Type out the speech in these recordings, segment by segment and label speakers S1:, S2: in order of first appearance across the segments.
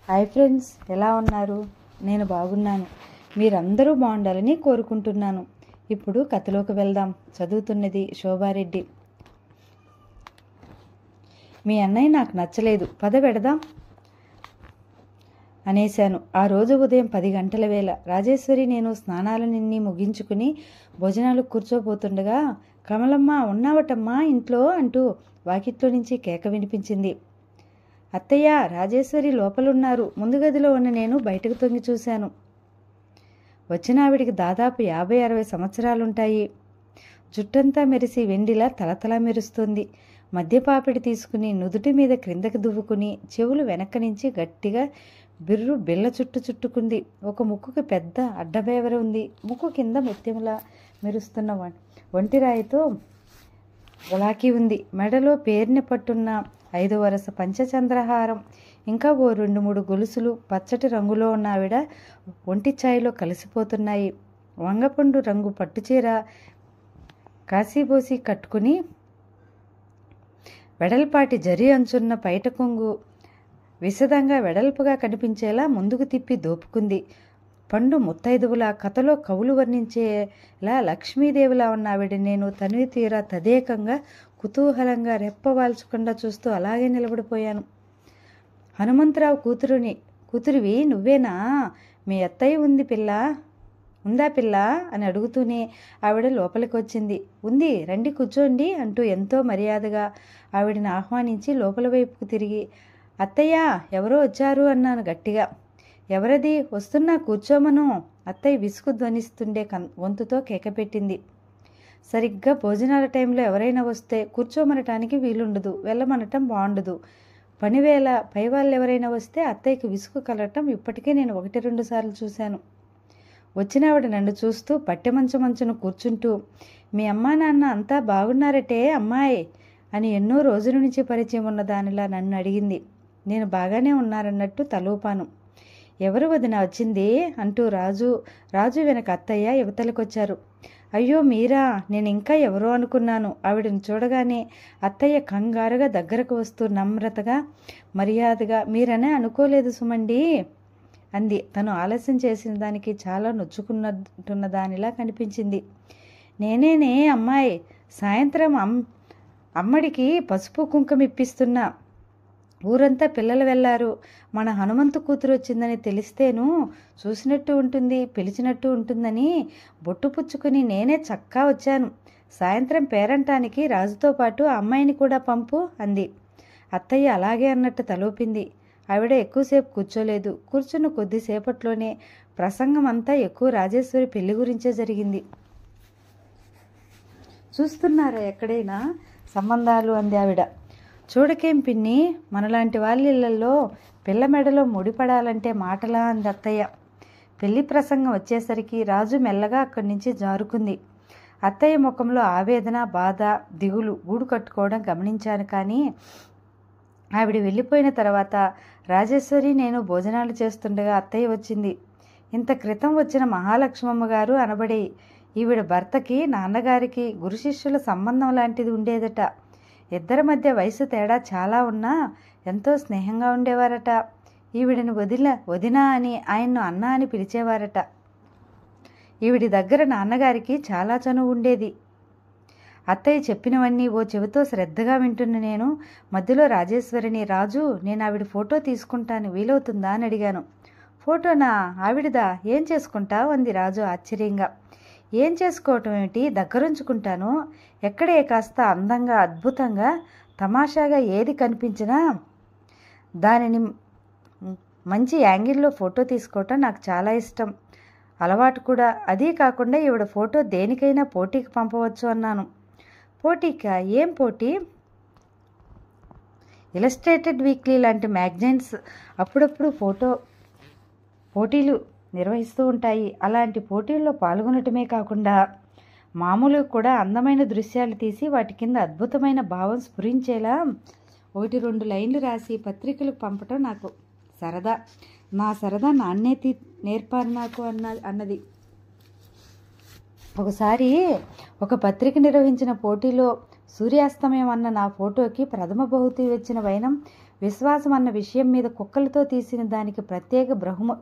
S1: Hi friends, ఎలా ఉన్నారు? నేను బాగున్నాను. మీరందరూ బాగుండాలని కోరుకుంటున్నాను. ఇప్పుడు కథలోకి వెళ్దాం. చదువుతున్నది శోభారెడ్డి. మీ అన్నయ్య నాకు నచ్చలేదు, పద పెడదాం అనేశాను. ఆ రోజు ఉదయం 10 గంటల వేళ రాజేశ్వరి నేను స్నానాలన్నీ ముగించుకుని భోజనాలు కూర్చోబోతుండగా, కమలమ్మ ఉన్నావటమ్మా ఇంట్లో అంటూ వాకిట్లో నుంచి కేక వినిపించింది. అత్తయ్య, రాజేశ్వరి లోపలున్నారు. ముందు గదిలో ఉన్న నేను బయటకు తొంగి చూశాను. వచ్చిన ఆవిడికి దాదాపు 50-60 సంవత్సరాలుంటాయి. జుట్టంతా మెరిసి వెండిలా తలతలా మెరుస్తుంది. మద్యపాపిడి తీసుకుని నుదుటి మీద క్రిందకి దువ్వుకుని చెవులు వెనక్క నుంచి గట్టిగా బిల్ల చుట్టుకుంది. ఒక ముక్కుకి పెద్ద అడ్డబేవర ఉంది. ముక్కు కింద ముత్యంలా మెరుస్తున్న ఒంటిరాయితో గులాకీ ఉంది. మెడలో పేరుని పట్టున్న 5 వరస పంచచంద్రహారం, ఇంకా ఓ 2-3 గొలుసులు పచ్చటి రంగులో ఉన్న ఆవిడ ఒంటి ఛాయలో కలిసిపోతున్నాయి. వంగపండు రంగు పట్టుచీర కాశీబోసి కట్టుకుని వెడల్పాటి జరి అంచున్న పైట కొంగు విశదంగా వెడల్పుగా కనిపించేలా ముందుకు తిప్పి దోపుకుంది. పండు ముత్తైదువులా కథలో కవులు వర్ణించేలా లక్ష్మీదేవిలా ఉన్న ఆవిడ నేను తనివి తీరా తదేకంగా కుతూహలంగా రెప్పవాల్చకుండా చూస్తూ అలాగే నిలబడిపోయాను. హనుమంతరావు కూతురివి నువ్వేనా? మీ అత్తయ్య ఉందా పిల్ల అని అడుగుతూనే ఆవిడ లోపలికి వచ్చింది. ఉంది, రండి కూర్చోండి అంటూ ఎంతో మర్యాదగా ఆవిడని ఆహ్వానించి లోపల వైపుకు తిరిగి, అత్తయ్య, ఎవరో వచ్చారు అన్నాను గట్టిగా. ఎవరది? వస్తున్నా, కూర్చోమను. అత్తయ్య విసుగు ధ్వనిస్తుండే వంతుతో కేకపెట్టింది. సరిగ్గా భోజనాల టైంలో ఎవరైనా వస్తే కూర్చోమనటానికి వీలుండదు, వెళ్ళమనటం బాగుండదు. పనివేళ పైవాళ్ళు ఎవరైనా వస్తే అత్తయ్యకి విసుగు కలగటం ఇప్పటికే నేను 1-2 సార్లు చూశాను. వచ్చినావిడ నన్ను చూస్తూ పట్టెమంచమంచును కూర్చుంటూ, మీ అమ్మా నాన్న అంతా బాగున్నారటే అమ్మాయి అని ఎన్నో రోజుల నుంచి పరిచయం ఉన్న దానిలా నన్ను అడిగింది. నేను బాగానే ఉన్నారన్నట్టు తలూపాను. ఎవరు వదిన వచ్చింది అంటూ రాజు వెనక అత్తయ్య యువతలకొచ్చారు. అయ్యో మీరా, నేను ఇంకా ఎవరో అనుకున్నాను. ఆవిడని చూడగానే అత్తయ్య కంగారుగా దగ్గరకు వస్తూ నమ్రతగా మర్యాదగా, మీరనే అనుకోలేదు సుమండి అంది. తను ఆలస్యం చేసిన దానికి చాలా నొచ్చుకున్నట్టున్న దానిలా కనిపించింది. నేనేనే అమ్మాయి, సాయంత్రం అమ్మడికి పసుపు కుంకుమ ఇప్పిస్తున్నా. ఊరంతా పిల్లలు వెళ్ళారు. మన హనుమంతు కూతురు వచ్చిందని తెలిస్తేను చూసినట్టు ఉంటుంది, పిలిచినట్టు ఉంటుందని బొట్టు పుచ్చుకుని నేనే చక్కా వచ్చాను. సాయంత్రం పేరంటానికి రాజుతో పాటు అమ్మాయిని కూడా పంపు అంది. అత్తయ్య అలాగే అన్నట్టు తలూపింది. ఆవిడ ఎక్కువసేపు కూర్చోలేదు. కూర్చున్న కొద్దిసేపట్లోనే ప్రసంగం అంతా ఎక్కువ రాజేశ్వరి పెళ్లి గురించే జరిగింది. చూస్తున్నారా ఎక్కడైనా సంబంధాలు అంది ఆవిడ. చూడకేం పిన్ని, మనలాంటి వాళ్ళ ఇళ్లలో పిల్ల మెడలో ముడిపడాలంటే మాటలా అంది అత్తయ్య. పెళ్లి ప్రసంగం వచ్చేసరికి రాజు మెల్లగా అక్కడి నుంచి జారుకుంది. అత్తయ్య ముఖంలో ఆవేదన, బాధ, దిగులు గూడు కట్టుకోవడం గమనించాను. కానీ ఆవిడ వెళ్ళిపోయిన తర్వాత రాజేశ్వరి నేను భోజనాలు చేస్తుండగా అత్తయ్య వచ్చింది. ఇంత క్రితం వచ్చిన మహాలక్ష్మమ్మ గారు అనబడే ఈవిడ భర్తకి నాన్నగారికి గురు శిష్యుల సంబంధం లాంటిది ఉండేదట. ఇద్దరి మధ్య వయసు తేడా చాలా ఉన్నా ఎంతో స్నేహంగా ఉండేవారట. ఈవిడని వదినా అని ఆయన్ను అన్న అని పిలిచేవారట. ఈవిడి దగ్గర నాన్నగారికి చాలా చనువు ఉండేది. అత్తయ్య చెప్పినవన్నీ ఓ చెవితో శ్రద్ధగా వింటున్న నేను మధ్యలో రాజేశ్వరిని, రాజు, నేను ఆవిడ ఫోటో తీసుకుంటాను, వీలవుతుందా అని అడిగాను. ఫోటోనా? ఆవిడదా? ఏం చేసుకుంటావు అంది రాజు ఆశ్చర్యంగా. ఏం చేసుకోవటం ఏమిటి, దగ్గరుంచుకుంటాను. ఎక్కడే కాస్త అందంగా, అద్భుతంగా, తమాషాగా ఏది కనిపించినా దానిని మంచి యాంగిల్లో ఫోటో తీసుకోవటం నాకు చాలా ఇష్టం, అలవాటు కూడా. అదీ కాకుండా ఈవిడ ఫోటో దేనికైనా పోటీకి పంపవచ్చు అన్నాను. పోటీకా? ఏం పోటీ? ఇలస్ట్రేటెడ్ వీక్లీ లాంటి మ్యాగజైన్స్ అప్పుడప్పుడు పోటీలు నిర్వహిస్తూ ఉంటాయి. అలాంటి పోటీల్లో పాల్గొనటమే కాకుండా మామూలుగా కూడా అందమైన దృశ్యాలు తీసి వాటి కింద అద్భుతమైన భావం స్ఫురించేలా 1-2 లైన్లు రాసి పత్రికలకు పంపటం నాకు సరదా. నా సరదా నాన్నే నేర్పారు నాకు అన్నది. ఒకసారి ఒక పత్రిక నిర్వహించిన పోటీలో సూర్యాస్తమయం అన్న నా ఫోటోకి ప్రథమ బహుమతి వచ్చిన వైనం విశ్వాసం అన్న విషయం మీద కుక్కలతో తీసిన దానికి ప్రత్యేక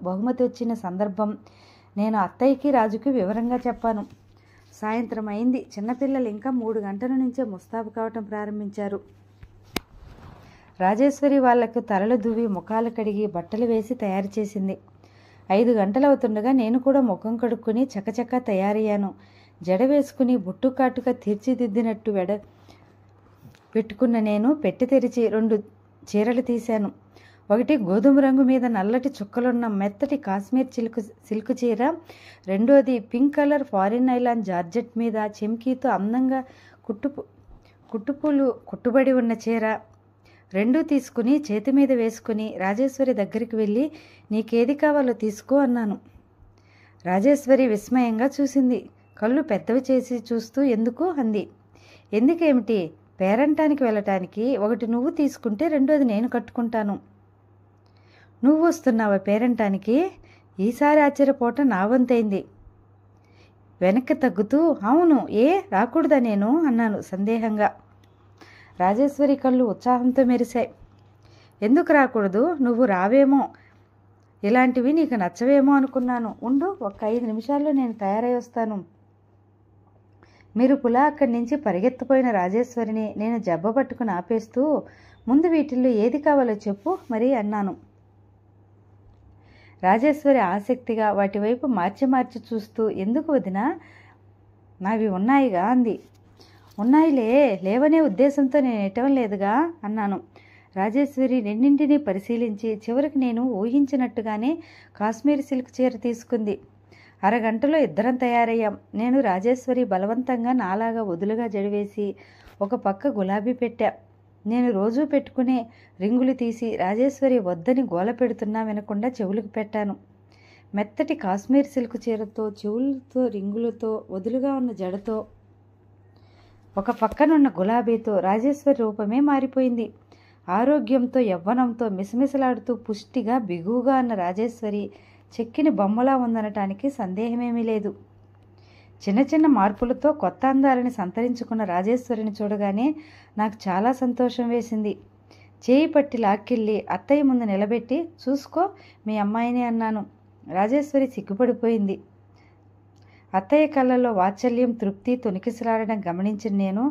S1: బహుమతి వచ్చిన సందర్భం నేను అత్తయ్యకి రాజుకి వివరంగా చెప్పాను. సాయంత్రం అయింది. చిన్నపిల్లలు ఇంకా 3 గంటల నుంచే ముస్తాబు కావటం ప్రారంభించారు. రాజేశ్వరి వాళ్లకు తలలు దువ్వి ముఖాలు కడిగి బట్టలు వేసి తయారు చేసింది. 5 గంటలవుతుండగా నేను కూడా ముఖం కడుక్కుని చకచకా తయారయ్యాను. జడ వేసుకుని బుట్టు కాటుగా తీర్చిదిద్దినట్టు పెట్టుకున్న నేను పెట్టి తెరిచి 2 చీరలు తీశాను. ఒకటి గోధుమ రంగు మీద నల్లటి చుక్కలున్న మెత్తటి కాశ్మీర్ సిల్క్ చీర, రెండోది pink colour foreign island georgette మీద చెమ్కీతో అందంగా కుట్టుపూలు కుట్టుబడి ఉన్న చీర. 2 తీసుకుని చేతి మీద వేసుకుని రాజేశ్వరి దగ్గరికి వెళ్ళి నీకేది కావాలో తీసుకో అన్నాను. రాజేశ్వరి విస్మయంగా చూసింది. కళ్ళు పెద్దవి చేసి చూస్తూ ఎందుకు అంది. ఎందుకేమిటి? పేరంటానికి వెళ్ళటానికి. ఒకటి నువ్వు తీసుకుంటే రెండోది నేను కట్టుకుంటాను. నువ్వు వస్తున్నావా పేరంటానికి? ఈసారి ఆశ్చర్యపోవటం నా వంతైంది. వెనక్కి తగ్గుతూ అవును, ఏ రాకూడదా నేను అన్నాను సందేహంగా. రాజేశ్వరి కళ్ళు ఉత్సాహంతో మెరిశాయి. ఎందుకు రాకూడదు? నువ్వు రావేమో, ఇలాంటివి నీకు నచ్చవేమో అనుకున్నాను. ఉండు, ఒక 5 నిమిషాల్లో నేను తయారై వస్తాను. మెరుపులా అక్కడి నుంచి పరిగెత్తిపోయిన రాజేశ్వరిని నేను జబ్బ పట్టుకుని ఆపేస్తూ ముందు వీటిల్లో ఏది కావాలో చెప్పు మరి అన్నాను. రాజేశ్వరి ఆసక్తిగా వాటి వైపు మార్చి మార్చి చూస్తూ ఎందుకు వదినా, నావి ఉన్నాయిగా అంది. ఉన్నాయిలే, లేవనే ఉద్దేశంతో నేను ఎటం లేదుగా అన్నాను. రాజేశ్వరి రెండింటినీ పరిశీలించి చివరికి నేను ఊహించినట్టుగానే కాశ్మీర్ సిల్క్ చీర తీసుకుంది. అరగంటలో ఇద్దరం తయారయ్యాం. నేను రాజేశ్వరి బలవంతంగా నాలాగా వదులుగా జడివేసి ఒక పక్క గులాబీ పెట్టా. నేను రోజూ పెట్టుకునే రింగులు తీసి రాజేశ్వరి వద్దని గోల పెడుతున్నా వినకుండా చెవులకు పెట్టాను. మెత్తటి కాశ్మీర్ సిల్క్ చీరతో, చెవులతో, రింగులతో, వదులుగా ఉన్న జడతో, ఒక పక్కనున్న గులాబీతో రాజేశ్వరి రూపమే మారిపోయింది. ఆరోగ్యంతో, యవ్వనంతో మిసమిసలాడుతూ పుష్టిగా బిగువుగా ఉన్న రాజేశ్వరి చెక్కిని బొమ్మలా ఉందనటానికి సందేహమేమీ లేదు. చిన్న చిన్న మార్పులతో కొత్త అందాలని సంతరించుకున్న రాజేశ్వరిని చూడగానే నాకు చాలా సంతోషం వేసింది. చేయి పట్టి లాక్కెళ్ళి అత్తయ్య ముందు నిలబెట్టి చూసుకో మీ అమ్మాయిని అన్నాను. రాజేశ్వరి సిగ్గుపడిపోయింది. అత్తయ్య కళ్ళల్లో వాత్సల్యం, తృప్తి తొణికిసలాడడం గమనించిన నేను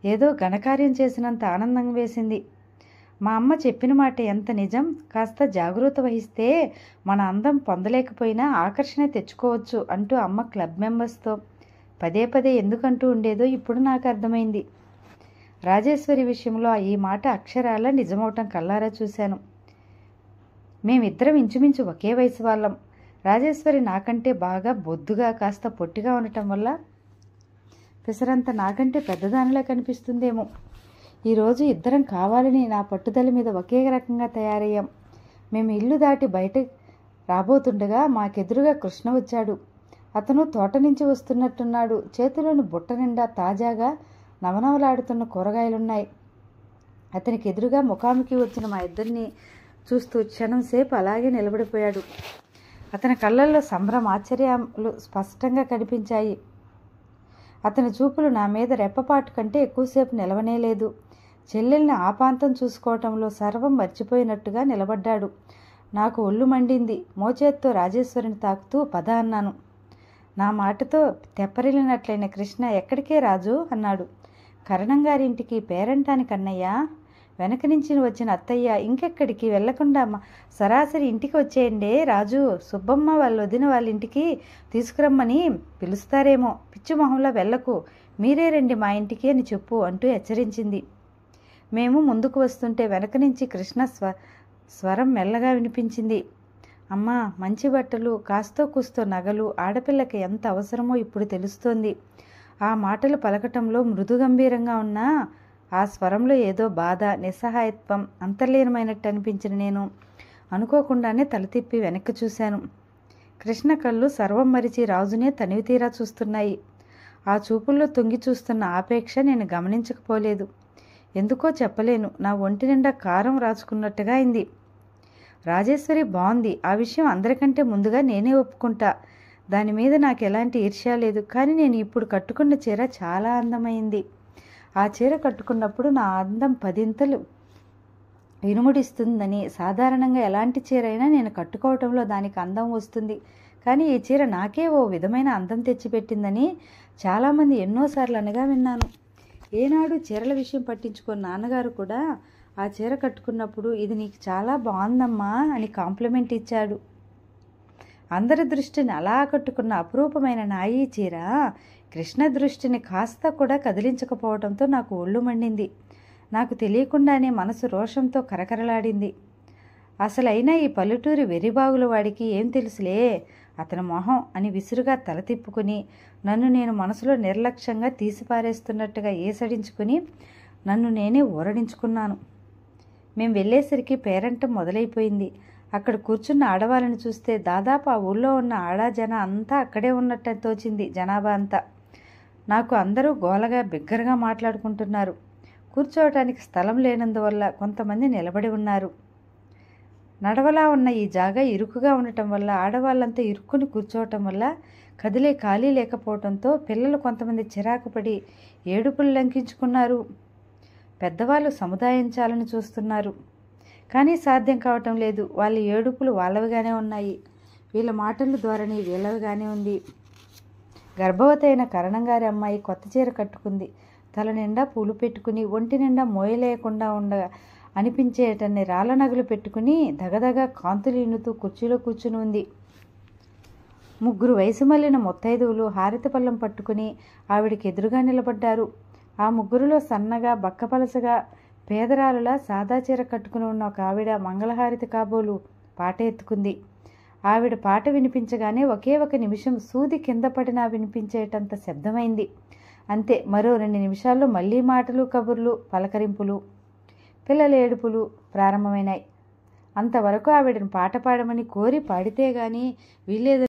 S1: ఏదో ఘనకార్యం చేసినంత ఆనందం వేసింది. మా అమ్మ చెప్పిన మాట ఎంత నిజం. కాస్త జాగరూకత వహిస్తే మన అందం పొందలేకపోయినా ఆకర్షణ తెచ్చుకోవచ్చు అంటూ అమ్మ క్లబ్ మెంబర్స్తో పదే పదే ఎందుకంటూ ఉండేదో ఇప్పుడు నాకు అర్థమైంది. రాజేశ్వరి విషయంలో ఈ మాట అక్షరాల నిజమవటం కల్లారా చూశాను. మేమిద్దరం ఇంచుమించు ఒకే వయసు వాళ్ళం. రాజేశ్వరి నాకంటే బాగా బొద్దుగా, కాస్త పొట్టిగా ఉండటం వల్ల పిసరంత నాకంటే పెద్దదానిలా కనిపిస్తుందేమో. ఈరోజు ఇద్దరం కావాలని నా పట్టుదల మీద ఒకే రకంగా తయారయ్యాం. మేము ఇల్లు దాటి బయట రాబోతుండగా మాకెదురుగా కృష్ణ వచ్చాడు. అతను తోట నుంచి వస్తున్నట్టున్నాడు. చేతిలోని బుట్ట నిండా తాజాగా నవనవలాడుతున్న కూరగాయలున్నాయి. అతనికి ఎదురుగా ముఖాముఖి వచ్చిన మా ఇద్దరిని చూస్తూ క్షణం సేపు అలాగే నిలబడిపోయాడు. అతని కళ్ళల్లో సంభ్రమ, ఆశ్చర్యాలు స్పష్టంగా కనిపించాయి. అతని చూపులు నా మీద రెప్పపాటు కంటే ఎక్కువసేపు నిలవనేలేదు. చెల్లెల్ని ఆపాంతం చూసుకోవటంలో సర్వం మర్చిపోయినట్టుగా నిలబడ్డాడు. నాకు ఒళ్ళు మండింది. మోచేత్తో రాజేశ్వరిని తాకుతూ పద అన్నాను. నా మాటతో తెప్పరిల్లినట్లయిన కృష్ణ ఎక్కడికే రాజు అన్నాడు. కరణంగారింటికి పేరంటానికి అన్నయ్య. వెనక నుంచి వచ్చిన అత్తయ్య ఇంకెక్కడికి వెళ్లకుండా సరాసరి ఇంటికి వచ్చేయండి రాజు. సుబ్బమ్మ వాళ్ళ వదిన వాళ్ళ ఇంటికి తీసుకురమ్మని పిలుస్తారేమో. పిచ్చి మొహంలో వెళ్ళకు, మీరే రండి మా ఇంటికి అని చెప్పు అంటూ హెచ్చరించింది. మేము ముందుకు వస్తుంటే వెనక నుంచి కృష్ణ స్వరం మెల్లగా వినిపించింది. అమ్మా, మంచి బట్టలు, కాస్తో కూస్తో నగలు ఆడపిల్లకి ఎంత అవసరమో ఇప్పుడు తెలుస్తోంది. ఆ మాటలు పలకటంలో మృదు గంభీరంగా ఉన్నా ఆ స్వరంలో ఏదో బాధ, నిస్సహాయత్వం అంతర్లీనమైనట్టు అనిపించిన నేను అనుకోకుండానే తల తిప్పి వెనక్కి చూశాను. కృష్ణ కళ్ళు సర్వం మరిచి రాజునే తనివి తీరా చూస్తున్నాయి. ఆ చూపుల్లో తొంగి చూస్తున్న ఆపేక్ష నేను గమనించకపోలేదు. ఎందుకో చెప్పలేను, నా ఒంటి నిండా కారం రాచుకున్నట్టుగా అయింది. రాజేశ్వరి బాగుంది, ఆ విషయం అందరికంటే ముందుగా నేనే ఒప్పుకుంటా. దాని మీద నాకు ఎలాంటి ఈర్ష్య లేదు. కానీ నేను ఇప్పుడు కట్టుకున్న చీర చాలా అందమైంది. ఆ చీర కట్టుకున్నప్పుడు నా అందం 10 ఇంతలు ఇనుముడిస్తుందని, సాధారణంగా ఎలాంటి చీర అయినా నేను కట్టుకోవటంలో దానికి అందం వస్తుంది, కానీ ఈ చీర నాకే ఓ విధమైన అందం తెచ్చిపెట్టిందని చాలామంది ఎన్నోసార్లు అనగా విన్నాను. ఏనాడు చీరల విషయం పట్టించుకున్న నాన్నగారు కూడా ఆ చీర కట్టుకున్నప్పుడు ఇది నీకు చాలా బాగుందమ్మా అని కాంప్లిమెంట్ ఇచ్చాడు. అందరి దృష్టిని అలా కట్టుకున్న అపురూపమైన నా ఈ చీర కృష్ణ దృష్టిని కాస్త కూడా కదిలించకపోవడంతో నాకు ఒళ్ళు మండింది. నాకు తెలియకుండానే మనసు రోషంతో కరకరలాడింది. అసలైనా ఈ పల్లెటూరి వెర్రిబాగుల వాడికి ఏం తెలుసులే అతని మొహం అని విసురుగా తల తిప్పుకుని నన్ను నేను మనసులో నిర్లక్ష్యంగా తీసిపారేస్తున్నట్టుగా ఏసడించుకుని నన్ను నేనే ఊరడించుకున్నాను. మేం వెళ్ళేసరికి పేరంటం మొదలైపోయింది. అక్కడ కూర్చున్న ఆడవాళ్ళని చూస్తే దాదాపు ఆ ఊళ్ళో ఉన్న ఆడాజన అంతా అక్కడే ఉన్నట్టు తోచింది. జనాభా అంతా నాకు అందరూ గోలగా బిగ్గరగా మాట్లాడుకుంటున్నారు. కూర్చోవటానికి స్థలం లేనందువల్ల కొంతమంది నిలబడి ఉన్నారు. నడవలా ఉన్న ఈ జాగా ఇరుకుగా ఉండటం వల్ల ఆడవాళ్ళంతా ఇరుక్కుని కూర్చోవటం వల్ల కదిలే ఖాళీ లేకపోవడంతో పిల్లలు కొంతమంది చిరాకు పడి ఏడుపులు లంకించుకున్నారు. పెద్దవాళ్ళు సముదాయించాలని చూస్తున్నారు, కానీ సాధ్యం కావటం లేదు. వాళ్ళ ఏడుపులు వాళ్ళవిగానే ఉన్నాయి, వీళ్ళ మాటల ధోరణి వీళ్ళవిగానే ఉంది. గర్భవతి అయిన కరణంగారి అమ్మాయి కొత్త చీర కట్టుకుంది. తల నిండా పూలు పెట్టుకుని ఒంటి నిండా మోయలేకుండా అనిపించేటన్ని రాళ్ళ నగలు పెట్టుకుని దగదగా కాంతులు ఇన్నుతూ కుర్చీలో కూర్చుని ఉంది. 3 వయసు మళ్ళిన ముత్తైదువులు హారతి పళ్ళం పట్టుకుని ఆవిడికి ఎదురుగా నిలబడ్డారు. ఆ 3లో సన్నగా బక్కపలసగా పేదరాలులా సాదా చీర కట్టుకుని ఉన్న ఒక ఆవిడ మంగళహారతి కాబోలు పాట ఎత్తుకుంది. ఆవిడ పాట వినిపించగానే ఒకే ఒక నిమిషం సూది కింద పడినా వినిపించేటంత శబ్దమైంది. అంతే, మరో 2 నిమిషాల్లో మళ్లీ మాటలు, కబుర్లు, పలకరింపులు, పిల్లల ఏడుపులు ప్రారంభమైనాయి. అంతవరకు ఆవిడను పాట పాడమని కోరి పాడితే గాని వీల్లేదు.